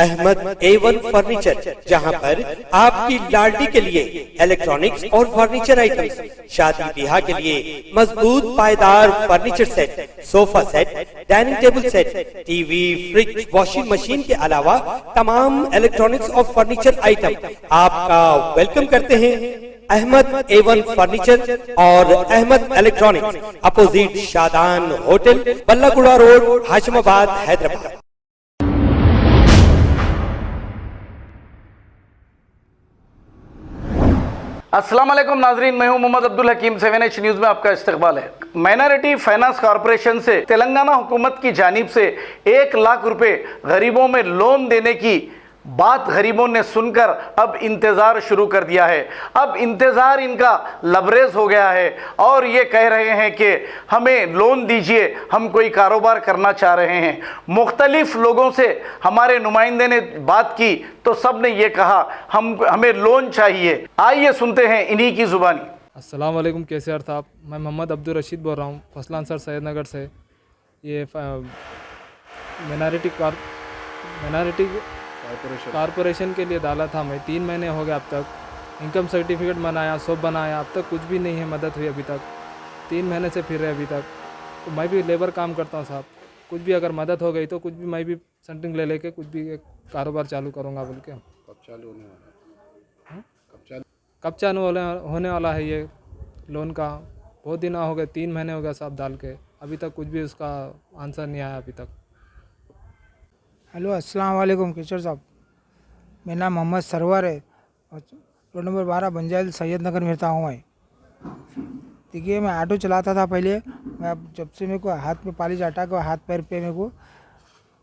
Ahmad A1 furniture, जहां पर आपकी लाडली के लिए इलेक्ट्रॉनिक्स और फर्नीचर आइटम्स, शादी ब्याह के लिए मजबूत पायदार furniture set, sofa set, dining table set, TV, fridge, washing machine के अलावा तमाम इलेक्ट्रॉनिक्स और फर्नीचर आइटम आपका वेलकम करते हैं। अहमद A1 फर्नीचर और Ahmed electronics, opposite Shadan hotel, Ballaguda road, Hashimabad, Hyderabad. अस्सलाम वालेकुम नाजरीन, मैं हूं मोहम्मद अब्दुल हकीम। 7H न्यूज़ में आपका इस्तकबाल है। माइनॉरिटी फाइनेंस कॉरपोरेशन से तेलंगाना हुकूमत की जानिब से 1 लाख रुपए गरीबों में लोन देने की बात गरीबों ने सुनकर अब इंतज़ार शुरू कर दिया है। अब इंतज़ार इनका लबरेज हो गया है और ये कह रहे हैं कि हमें लोन दीजिए, हम कोई कारोबार करना चाह रहे हैं। मुख्तलिफ लोगों से हमारे नुमाइंदे ने बात की तो सब ने ये कहा हमें लोन चाहिए। आइए सुनते हैं इन्हीं की ज़ुबानी। अस्सलाम वालेकुम केसीआर साहब, मैं मोहम्मद अब्दुल रशीद बोल रहा हूँ फसलान सर सैयदनगर से। ये माइनॉरिटी कॉरपोरेशन के लिए डाला था मैं। 3 महीने हो गए अब तक। इनकम सर्टिफिकेट बनाया, सब बनाया, अब तक कुछ भी नहीं है, मदद हुई अभी तक। 3 महीने से फिर रहे अभी तक। तो मैं भी लेबर काम करता हूँ साहब, कुछ भी अगर मदद हो गई तो कुछ भी मैं भी सेंटिंग ले लेके कुछ भी एक कारोबार चालू करूँगा बोल के। कब चालू होने वाला है? कब चालू होने वाला है ये लोन का? बहुत दिन हो गए, 3 महीने हो गए साहब डाल के, अभी तक कुछ भी उसका आंसर नहीं आया अभी तक। हेलो अस्सलाम वालेकुम केशर साहब, मेरा नाम मोहम्मद सरवर है और रोड नंबर 12 बंजाइल सैयद नगर में रहता हूँ मैं। देखिए, मैं ऑटो चलाता था पहले। मैं अब जब से मेरे को हाथ में पालिश हटा के हाथ पैर पे मेरे को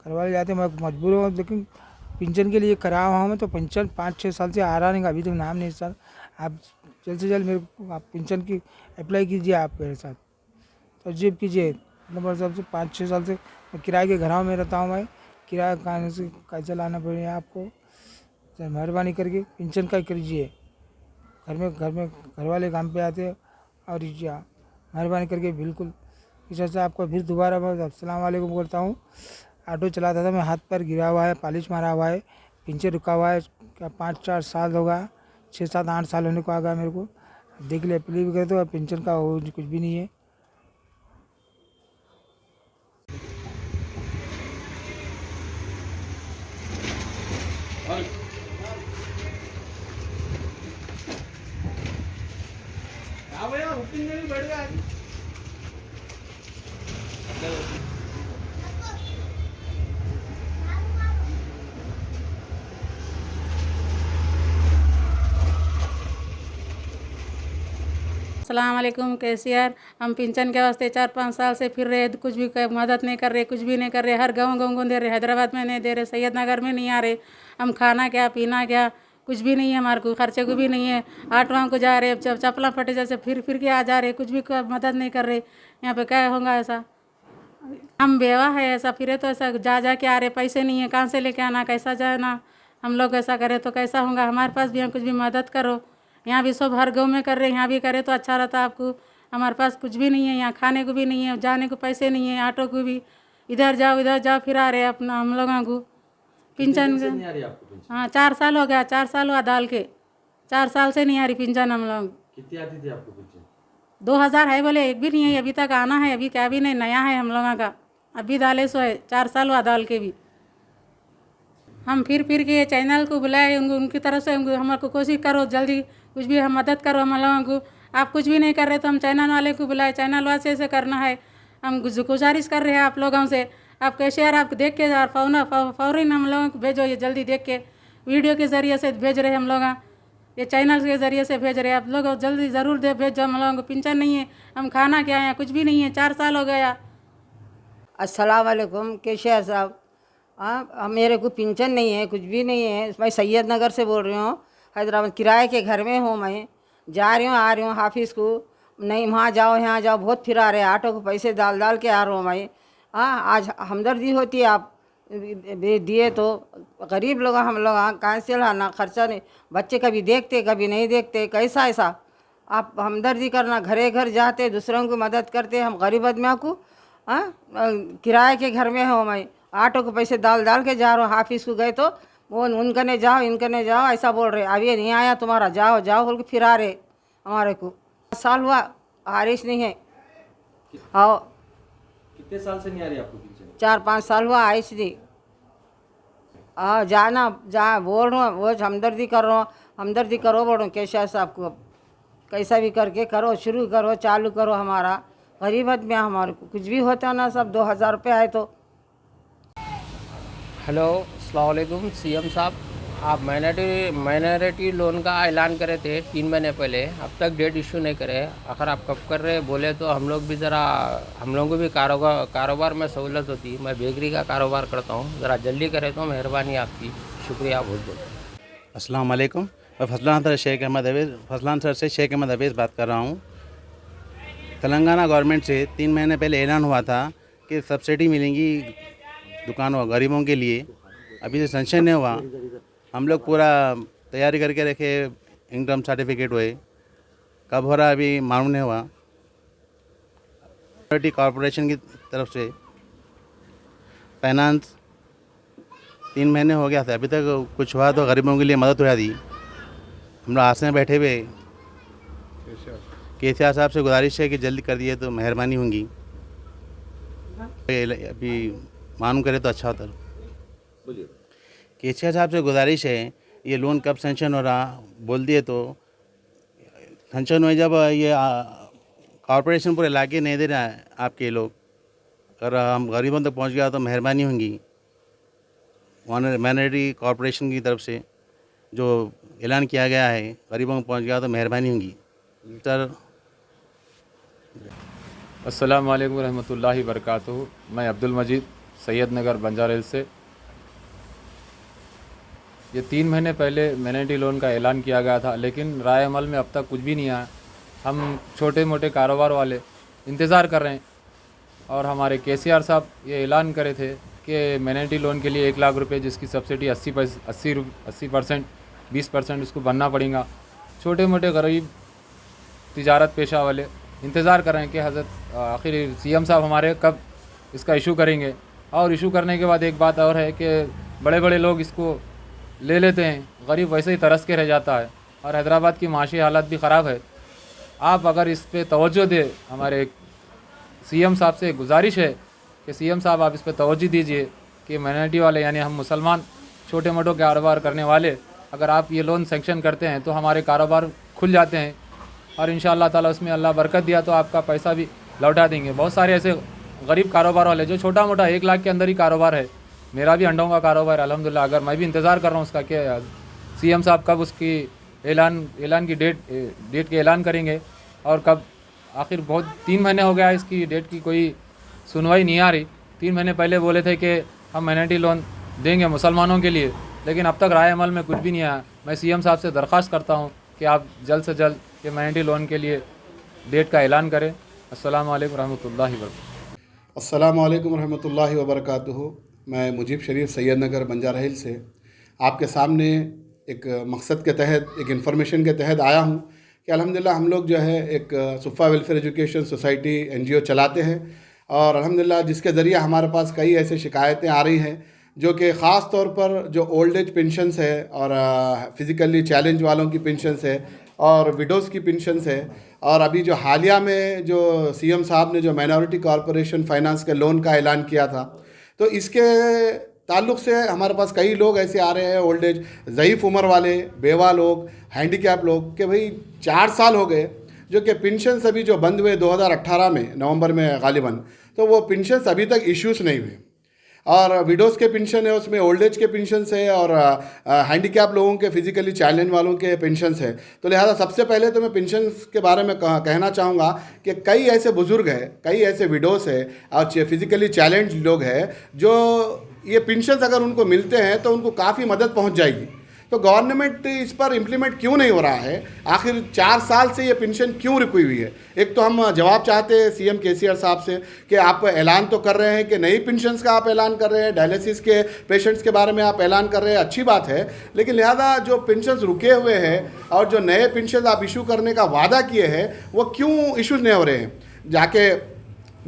करवा जाते, मैं मजबूर हूँ। लेकिन पेंशन के लिए करा हुआ हूँ मैं, तो पेंशन 5-6 साल से आ रहा नहीं, अभी तक नाम नहीं। सर आप जल्द से जल्द मेरे को आप पेंशन की अप्लाई कीजिए, आप मेरे साथ तर्जीब कीजिए। नंबर साहब से 5-6 साल से मैं किराए के घरों में रहता हूँ। मैं किराया कहाँ से कैसे लाना पड़ेगा आपको? सर मेहरबानी करके पेंशन का कीजिए। घर में घर वाले काम पे आते हैं और मेहरबानी करके बिल्कुल इस वजह से आपको फिर दोबारा मैं अस्सलाम वालेकुम बोलता हूँ। ऑटो चलाता था मैं, हाथ पर गिरा हुआ है, पालिश मारा हुआ है, पेंशन रुका हुआ है। क्या 5-4 साल होगा, 6-7-8 साल होने को आ गया मेरे को। देख ले प्लीज कर दो, पेंशन का कुछ भी नहीं है। अस्सलाम वालेकुम केसीआर, हम पेंशन के वास्ते 4-5 साल से फिर रहे, कुछ भी मदद नहीं कर रहे, कुछ भी नहीं कर रहे। हर गाँव दे रहे, हैदराबाद में नहीं दे रहे, सैयद नगर में नहीं आ रहे। हम खाना क्या पीना क्या कुछ भी नहीं है, हमारे को खर्चे को भी नहीं है। ऑटों को जा रहे, चप्पला फटे जैसे फिर के आ जा रहे, कुछ भी मदद नहीं कर रहे। यहाँ पे क्या होगा ऐसा? हम बेवा है, ऐसा फिरे तो ऐसा जा के आ रहे, पैसे नहीं है, कहाँ से लेके आना, कैसा जाना? हम लोग ऐसा करें तो कैसा होगा? हमारे पास भी यहाँ कुछ भी मदद करो। यहाँ भी सब हर गाँव में कर रहे, यहाँ भी करे तो अच्छा रहता आपको। हमारे पास कुछ भी नहीं है, यहाँ खाने को भी नहीं है, जाने को पैसे नहीं है, ऑटो को भी इधर जाओ फिर आ रहे अपना हम लोगों को पेंशन। हाँ 4 साल हो गया, 4 साल हुआ डाल के, 4 साल से नहीं आ रही पेंशन हम लोग। कितनी आती थी आपको पेंशन? 2000 है बोले, एक भी नहीं है अभी तक, आना है अभी, क्या भी नहीं, नया है हम लोगों का, अभी डाले सो है। 4 साल हुआ डाल के भी। हम फिर के चैनल को बुलाए, उनकी तरफ से हमारे को कोशिश करो, जल्दी कुछ भी हम मदद करो हम लोगों को। आप कुछ भी नहीं कर रहे तो हम चैनल वाले को बुलाए, चैनल वाले से करना है। हम गुजारिश कर रहे हैं आप लोगों से, आप कैसे यार आप देख के यार फ़ौरन हम लोगों को भेजो, ये जल्दी देख के वीडियो के ज़रिए से भेज रहे हम लोग, ये चैनल के ज़रिए से भेज रहे आप लोग, जल्दी ज़रूर भेजो। हम लोगों को पेंशन नहीं है, हम खाना क्या है, कुछ भी नहीं है, 4 साल हो गया। अस्सलाम वालेकुम केशर साहब, हाँ मेरे को पेंशन नहीं है, कुछ भी नहीं है। मैं सैयद नगर से बोल रही हूँ, हैदराबाद किराए के घर में हूँ। मैं जा रही हूँ आ रही हूँ हाफिज़ को, नहीं वहाँ जाओ यहाँ जाओ, बहुत फिरा रहे, ऑटो को पैसे डाल के आ रहा हूँ मैं। हाँ आज हमदर्दी होती है, आप दिए तो गरीब लोग हम लोग कहाँ से लाना, खर्चा नहीं, बच्चे कभी देखते कभी नहीं देखते, कैसा ऐसा? आप हमदर्दी करना, घरे घर जाते दूसरों की मदद करते, हम गरीब आदमियों को किराए के घर में हो मैं, ऑटो के पैसे डाल डाल के जा रहा हूँ। ऑफिस को गए तो वो उनकने जाओ इनकने जाओ ऐसा बोल रहे, अभी नहीं आया तुम्हारा, जाओ जाओ बोल के फिरा रहे हमारे को। साल हुआ बारिश नहीं है। हाँ, कितने साल से नहीं आ रही आपको पेंशन? 4-5 साल हुआ आइस नहीं। हाँ, जाना जा बोल रहा हूँ, वो हमदर्दी कर रहा हूँ, हमदर्दी करो बोल रहा हूँ केशव साहब को। कैसा भी करके करो, शुरू करो, चालू करो। हमारा गरीब आदमी है, हमारे को कुछ भी होता ना सब 2000 रुपये आए तो। हेलो, अस्सलाम वालेकुम सीएम साहब। आप माइनॉरिटी लोन का ऐलान करे थे 3 महीने पहले, अब तक डेट इशू नहीं करे। अगर आप कब कर रहे बोले तो हम लोग को भी कारोबार में सहूलत होती। मैं बेकरी का कारोबार करता हूँ, ज़रा जल्दी करे तो मेहरबानी आपकी, शुक्रिया बहुत बहुत। अस्सलाम वालेकुम। मैं फजलान सर से शेख अहमद अवेज़ बात कर रहा हूँ। तेलंगाना गवर्नमेंट से 3 महीने पहले ऐलान हुआ था कि सब्सिडी मिलेंगी दुकानों गरीबों के लिए। अभी से सेंशन नहीं हुआ। हम लोग पूरा तैयारी करके रखे, इनकम सर्टिफिकेट हुए, कब हो रहा अभी मालूम नहीं हुआ। माइनॉरिटी कॉरपोरेशन की तरफ से फाइनेंस 3 महीने हो गया था, अभी तक कुछ हुआ तो गरीबों के लिए मदद हो जाती। हम लोग आस में बैठे हुए, केसीआर साहब से गुजारिश है कि जल्दी कर दिए तो मेहरबानी होंगी। अभी मालूम करे तो अच्छा होता। बोलिए। केसीआर साहब से गुजारिश है, ये लोन कब सेंशन हो रहा बोल दिए तो सेंशन हुए। जब ये कॉरपोरेशन पूरे इलाके नहीं दे रहा है आपके लोग, अगर हम गरीबों तक पहुंच गया तो मेहरबानी होंगी। माइनॉरिटी कॉरपोरेशन की तरफ से जो ऐलान किया गया है, गरीबों को पहुंच गया तो मेहरबानी होंगी सर। अस्सलाम वालेकुम रहमतुल्लाहि बरकातुहू। मैं अब्दुल मजीद सैयद नगर बंजारा हिल्स से। ये 3 महीने पहले माइनॉरिटी लोन का ऐलान किया गया था, लेकिन राय अमल में अब तक कुछ भी नहीं आया। हम छोटे मोटे कारोबार वाले इंतज़ार कर रहे हैं और हमारे केसीआर साहब ये ऐलान करे थे कि माइनॉरिटी लोन के लिए 1 लाख रुपए जिसकी सब्सिडी 80% 20% उसको भरना पड़ेगा। छोटे मोटे गरीब तिजारत पेशा वाले इंतज़ार कर रहे हैं कि हज़रत आखिर सीएम साहब हमारे कब इसका इशू करेंगे। और इशू करने के बाद एक बात और है कि बड़े बड़े लोग इसको ले लेते हैं, गरीब वैसे ही तरस के रह जाता है और हैदराबाद की माशी हालत भी ख़राब है। आप अगर इस पे तवज्जो दे, हमारे सीएम साहब से गुजारिश है कि सीएम साहब आप इस पे तवज्जो दीजिए कि माइनॉरिटी वाले यानी हम मुसलमान छोटे मोटे कारोबार करने वाले अगर आप ये लोन सेंक्शन करते हैं तो हमारे कारोबार खुल जाते हैं और इंशाअल्लाह ताला उसमें अल्लाह बरकत दिया तो आपका पैसा भी लौटा देंगे। बहुत सारे ऐसे गरीब कारोबार वाले जो छोटा मोटा 1 लाख के अंदर ही कारोबार है, मेरा भी अंडों का कारोबार अल्हम्दुलिल्लाह, अगर मैं भी इंतज़ार कर रहा हूँ उसका कि सीएम साहब कब उसकी ऐलान की डेट के ऐलान करेंगे और कब। आखिर बहुत 3 महीने हो गया इसकी डेट की कोई सुनवाई नहीं आ रही। 3 महीने पहले बोले थे कि हम माइनॉरिटी लोन देंगे मुसलमानों के लिए, लेकिन अब तक राय अमल में कुछ भी नहीं आया। मैं सीएम साहब से दरख्वास्त करता हूँ कि आप जल्द से जल्द ये माइनॉरिटी लोन के लिए डेट का ऐलान करें। अस्सलाम वालेकुम रहमतुल्लाहि व बरकातुहू। अस्सलाम वालेकुम रहमतुल्लाहि व बरकातुहू। मैं मुजीब शरीफ सैयद नगर बंजारा हिल्स से आपके सामने एक मकसद के तहत, एक इन्फॉर्मेशन के तहत आया हूँ कि अल्हम्दुलिल्लाह हम लोग जो है एक सुफ़ा वेलफेयर एजुकेशन सोसाइटी NGO चलाते हैं और अल्हम्दुलिल्लाह जिसके ज़रिए हमारे पास कई ऐसे शिकायतें आ रही हैं जो कि ख़ास तौर पर जो ओल्ड एज पेंशन्स है और फिज़िकली चैलेंज वालों की पेंशन्स है और विडोज़ की पेंशन्स है। और अभी जो हालिया में जो सीएम साहब ने जो माइनॉरिटी कॉरपोरेशन फाइनेंस के लोन का ऐलान किया था, तो इसके ताल्लुक़ से हमारे पास कई लोग ऐसे आ रहे हैं, ओल्ड एज ज़ईफ़ उम्र वाले, बेवा लोग, हैंडीकैप लोग, कि भाई 4 साल हो गए जो कि पेंशन अभी जो बंद हुए 2018 में नवंबर में गालिबन, तो वो पेंशन अभी तक इश्यूज़ नहीं हुए। और विडोज़ के पेंशन है, उसमें ओल्ड एज के पेंशन है और हैंडीकैप लोगों के फिज़िकली चैलेंज वालों के पेंशन है। तो लिहाजा सबसे पहले तो मैं पेंशन के बारे में कहना चाहूँगा कि कई ऐसे बुज़ुर्ग हैं, कई ऐसे विडोज़ है और फिज़िकली चैलेंज लोग हैं जो ये पेंशन अगर उनको मिलते हैं तो उनको काफ़ी मदद पहुँच जाएगी। तो गवर्नमेंट इस पर इम्प्लीमेंट क्यों नहीं हो रहा है? आखिर 4 साल से ये पेंशन क्यों रुकी हुई है? एक तो हम जवाब चाहते हैं सीएम केसीआर साहब से कि आप ऐलान तो कर रहे हैं कि नई पेंशन्स का आप ऐलान कर रहे हैं, डायलिसिस के पेशेंट्स के बारे में आप ऐलान कर रहे हैं, अच्छी बात है, लेकिन लिहाजा जो पेंशन्स रुके हुए हैं और जो नए पेंशन आप इशू करने का वादा किए हैं वो क्यों इशूज़ नहीं हो रहे हैं? जाके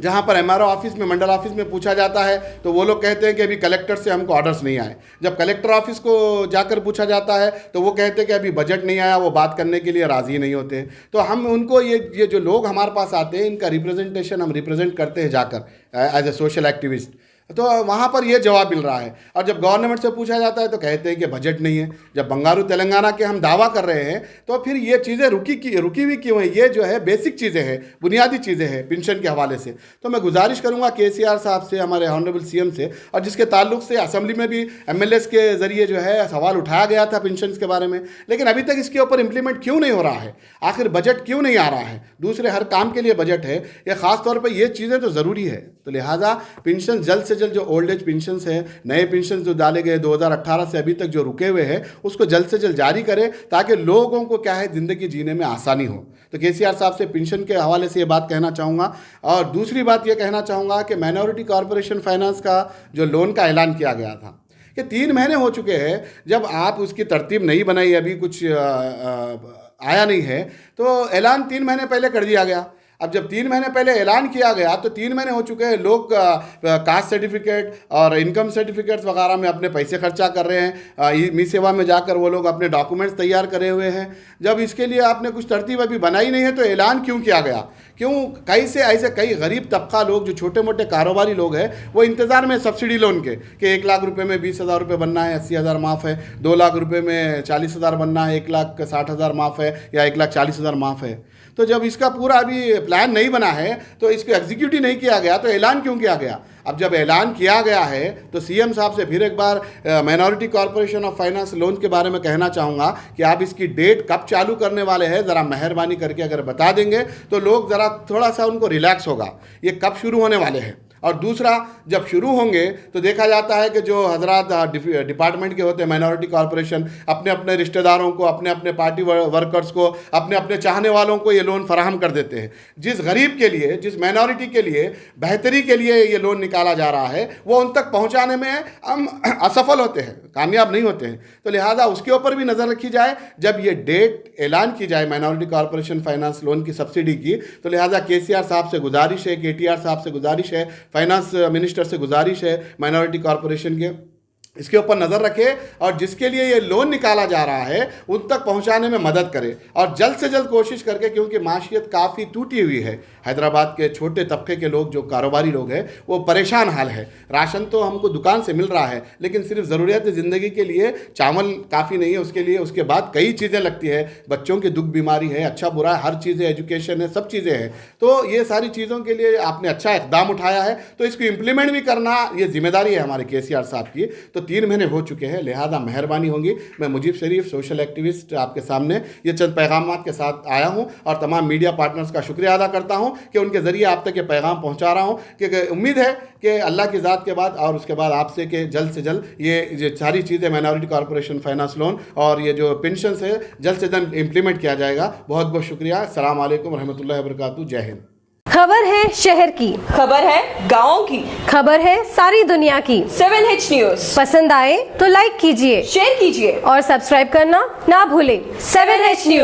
जहाँ पर MRO ऑफिस में, मंडल ऑफिस में पूछा जाता है तो वो लोग कहते हैं कि अभी कलेक्टर से हमको ऑर्डर्स नहीं आए। जब कलेक्टर ऑफिस को जाकर पूछा जाता है तो वो कहते हैं कि अभी बजट नहीं आया, वो बात करने के लिए राज़ी नहीं होते। तो हम उनको ये जो लोग हमारे पास आते हैं, इनका रिप्रेजेंटेशन हम रिप्रेजेंट करते हैं जाकर एज ए सोशल एक्टिविस्ट। तो वहाँ पर ये जवाब मिल रहा है। और जब गवर्नमेंट से पूछा जाता है तो कहते हैं कि बजट नहीं है। जब बंगारू तेलंगाना के हम दावा कर रहे हैं तो फिर ये चीज़ें रुकी हुई क्यों है? ये जो है बेसिक चीज़ें हैं, बुनियादी चीज़ें हैं पेंशन के हवाले से। तो मैं गुजारिश करूँगा KCR साहब से, हमारे ऑनरेबल CM से, और जिसके ताल्लुक से असेंबली में भी MLAs के ज़रिए जो है सवाल उठाया गया था पेंशन के बारे में, लेकिन अभी तक इसके ऊपर इम्प्लीमेंट क्यों नहीं हो रहा है? आखिर बजट क्यों नहीं आ रहा है? दूसरे हर काम के लिए बजट है, ये ख़ास तौर पर ये चीज़ें तो ज़रूरी है। तो लिहाजा पेंशन जल्द से जल्द, जो ओल्ड एज पेंशन है, नए पेंशन जो डाले गए 2018 से अभी तक जो रुके हुए हैं, उसको जल्द से जल्द जारी करें ताकि लोगों को क्या है ज़िंदगी जीने में आसानी हो। तो KCR साहब से पेंशन के हवाले से ये बात कहना चाहूँगा। और दूसरी बात ये कहना चाहूँगा कि माइनॉरिटी कॉरपोरेशन फाइनेंस का जो लोन का ऐलान किया गया था, कि 3 महीने हो चुके हैं, जब आप उसकी तरतीब नहीं बनाई, अभी कुछ आया नहीं है, तो ऐलान 3 महीने पहले कर दिया गया। अब जब 3 महीने पहले ऐलान किया गया तो 3 महीने हो चुके हैं, लोग कास्ट सर्टिफिकेट और इनकम सर्टिफिकेट्स वगैरह में अपने पैसे खर्चा कर रहे हैं। मी सेवा में जाकर वो लोग अपने डॉक्यूमेंट्स तैयार करे हुए हैं। जब इसके लिए आपने कुछ तरतीब अभी बनाई नहीं है तो ऐलान क्यों किया गया? क्यों कई गरीब तबका लोग, जो छोटे मोटे कारोबारी लोग हैं, वो इंतज़ार में सब्सिडी लोन के कि 1 लाख रुपए में 20,000 रुपये बनना है, 80,000 माफ़ है, 2 लाख रुपए में 40,000 बनना है, 1,60,000 माफ़ है, या 1,40,000 माफ़ है। तो जब इसका पूरा अभी प्लान नहीं बना है तो इसको एग्जीक्यूट ही नहीं किया गया, तो ऐलान क्यों किया गया? अब जब ऐलान किया गया है तो CM साहब से फिर एक बार minority corporation of finance loan के बारे में कहना चाहूँगा कि आप इसकी डेट कब चालू करने वाले हैं, ज़रा मेहरबानी करके अगर बता देंगे तो लोग ज़रा थोड़ा सा उनको रिलैक्स होगा। ये कब शुरू होने वाले हैं? और दूसरा, जब शुरू होंगे तो देखा जाता है कि जो हजरात डिपार्टमेंट के होते हैं, माइनॉरिटी कॉरपोरेशन अपने अपने रिश्तेदारों को, अपने अपने पार्टी वर्कर्स को, अपने अपने चाहने वालों को ये लोन फराहम कर देते हैं। जिस गरीब के लिए, जिस माइनॉरिटी के लिए बेहतरी के लिए ये लोन निकाला जा रहा है, वो उन तक पहुंचाने में हम असफल होते हैं, कामयाब नहीं होते हैं। तो लिहाजा उसके ऊपर भी नज़र रखी जाए। जब ये डेट ऐलान की जाए माइनॉरिटी कॉरपोरेशन फाइनेंस लोन की सब्सिडी की, तो लिहाजा KCR साहब से गुजारिश है, KTR साहब से गुजारिश है, फाइनेंस मिनिस्टर से गुजारिश है, माइनॉरिटी कॉरपोरेशन के इसके ऊपर नज़र रखे और जिसके लिए ये लोन निकाला जा रहा है उन तक पहुंचाने में मदद करे। और जल्द से जल्द कोशिश करके, क्योंकि माशियत काफ़ी टूटी हुई है, हैदराबाद के छोटे तबके के लोग, जो कारोबारी लोग हैं, वो परेशान हाल है। राशन तो हमको दुकान से मिल रहा है, लेकिन सिर्फ ज़रूरियात ज़िंदगी के लिए चावल काफ़ी नहीं है, उसके लिए उसके बाद कई चीज़ें लगती है। बच्चों की दुख बीमारी है, अच्छा बुरा हर चीज़ है, एजुकेशन है, सब चीज़ें हैं। तो ये सारी चीज़ों के लिए आपने अच्छा इक़दाम उठाया है, तो इसको इम्प्लीमेंट भी करना ये जिम्मेदारी है हमारे KCR साहब की। तो 3 महीने हो चुके हैं, लिहाजा मेहरबानी होगी। मैं मुजीब शरीफ, सोशल एक्टिविस्ट, आपके सामने ये चंद पैगामात के साथ आया हूँ और तमाम मीडिया पार्टनर्स का शुक्रिया अदा करता हूँ कि उनके ज़रिए आप तक ये पैगाम पहुँचा रहा हूँ। कि उम्मीद है कि अल्लाह की ज़ात के बाद और उसके बाद आपसे कि जल्द से जल्द ये सारी चीज़ें, माइनॉरिटी कॉरपोरेशन फाइनेंस लोन और ये जो पेंशन है, जल्द से जल्द इम्प्लीमेंट किया जाएगा। बहुत बहुत शुक्रिया। अस्सलाम वालेकुम रहमतुल्लाहि व बरकातुहू। जय हिंद। खबर है शहर की, खबर है गाँव की, खबर है सारी दुनिया की। 7H न्यूज़ पसंद आए तो लाइक कीजिए, शेयर कीजिए और सब्सक्राइब करना ना भूलें। 7H news.